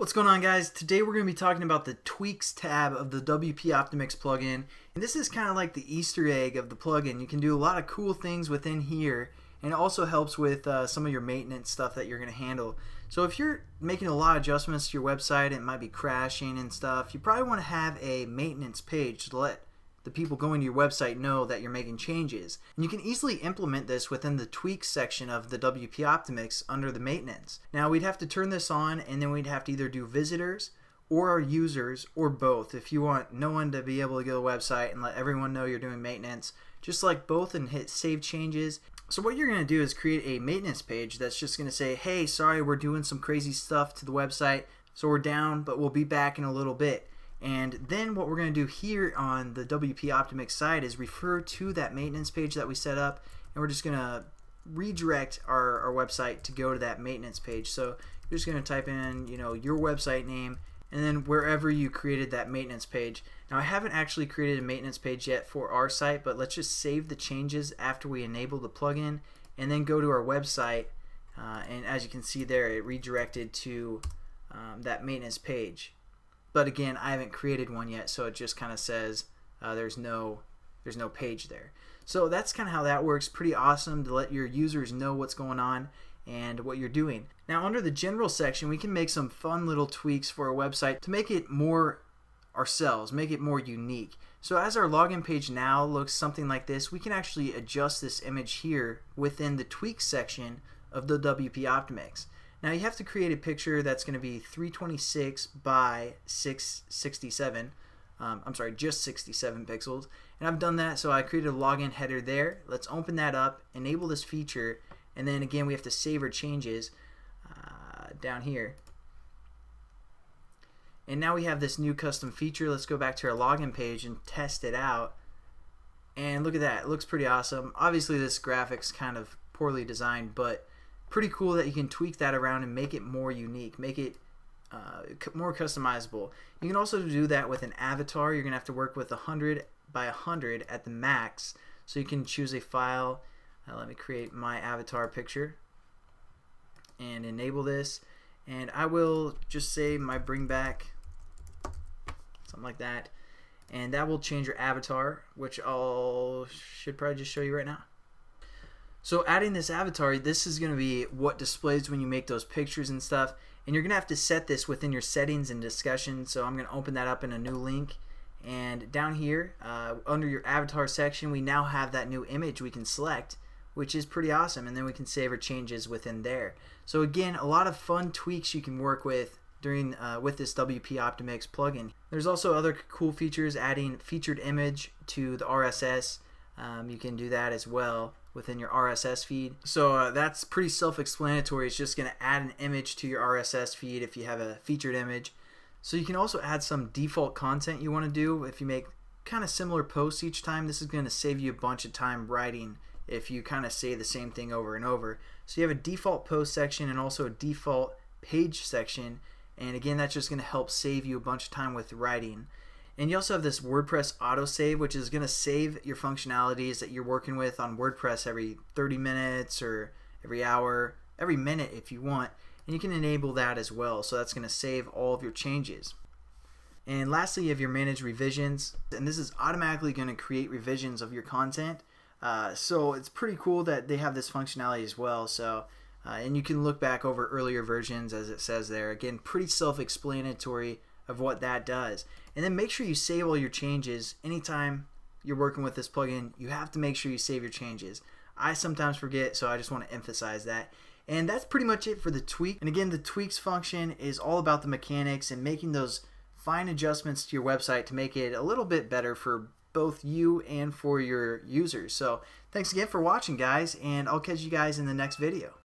What's going on, guys? Today we're going to be talking about the Tweaks tab of the WP Optimix plugin, and this is kind of like the Easter egg of the plugin. You can do a lot of cool things within here, and it also helps with some of your maintenance stuff that you're going to handle. So if you're making a lot of adjustments to your website, it might be crashing and stuff, you probably want to have a maintenance page to let the people going to your website know that you're making changes. And you can easily implement this within the tweaks section of the WP Optimix under the maintenance. Now we'd have to turn this on, and then we'd have to either do visitors or our users or both. If you want no one to be able to go to the website and let everyone know you're doing maintenance, just select both and hit save changes. So what you're going to do is create a maintenance page that's just going to say, hey, sorry, we're doing some crazy stuff to the website, so we're down, but we'll be back in a little bit. And then what we're going to do here on the WP Optimix side is refer to that maintenance page that we set up, and we're just going to redirect our website to go to that maintenance page. So you're just going to type in, your website name, and then wherever you created that maintenance page. Now I haven't actually created a maintenance page yet for our site, but let's just save the changes after we enable the plugin, and then go to our website. And as you can see there, it redirected to that maintenance page. But again, I haven't created one yet, so it just kind of says there's no page there. So that's kind of how that works. Pretty awesome to let your users know what's going on and what you're doing. Now under the general section, we can make some fun little tweaks for our website to make it more ourselves, make it more unique. So as our login page now looks something like this, we can actually adjust this image here within the tweaks section of the WP Optimix. Now you have to create a picture that's going to be 326 by 667. I'm sorry, just 67 pixels. And I've done that, so I created a login header there. Let's open that up, enable this feature, and then again we have to save our changes down here. And now we have this new custom feature. Let's go back to our login page and test it out. And look at that, it looks pretty awesome. Obviously this graphic's kind of poorly designed, but pretty cool that you can tweak that around and make it more unique, make it more customizable. You can also do that with an avatar. You're gonna have to work with 100 by 100 at the max, so you can choose a file. Let me create my avatar picture and enable this, and I will just say my bring back, something like that, and that will change your avatar, which I should probably just show you right now. So adding this avatar, this is going to be what displays when you make those pictures and stuff, and you're going to have to set this within your settings and discussion. So I'm going to open that up in a new link, and down here under your avatar section we now have that new image we can select, which is pretty awesome, and then we can save our changes within there. So again, a lot of fun tweaks you can work with during with this WP Optimix plugin. There's also other cool features, adding featured image to the RSS. You can do that as well within your RSS feed. So that's pretty self-explanatory. It's just going to add an image to your RSS feed if you have a featured image. So you can also add some default content you want to do. If you make kind of similar posts each time, this is going to save you a bunch of time writing if you kind of say the same thing over and over. So you have a default post section and also a default page section, and again that's just going to help save you a bunch of time with writing. And you also have this WordPress autosave, which is going to save your functionalities that you're working with on WordPress every 30 minutes or every hour, every minute if you want. And you can enable that as well, so that's going to save all of your changes. And lastly, you have your manage revisions, and this is automatically going to create revisions of your content. So it's pretty cool that they have this functionality as well. So and you can look back over earlier versions, as it says there. Again, pretty self-explanatory of what that does. And then make sure you save all your changes. Anytime you're working with this plugin, you have to make sure you save your changes. I sometimes forget, so I just want to emphasize that. And that's pretty much it for the tweak. And again, the tweaks function is all about the mechanics and making those fine adjustments to your website to make it a little bit better for both you and for your users. So thanks again for watching, guys, and I'll catch you guys in the next video.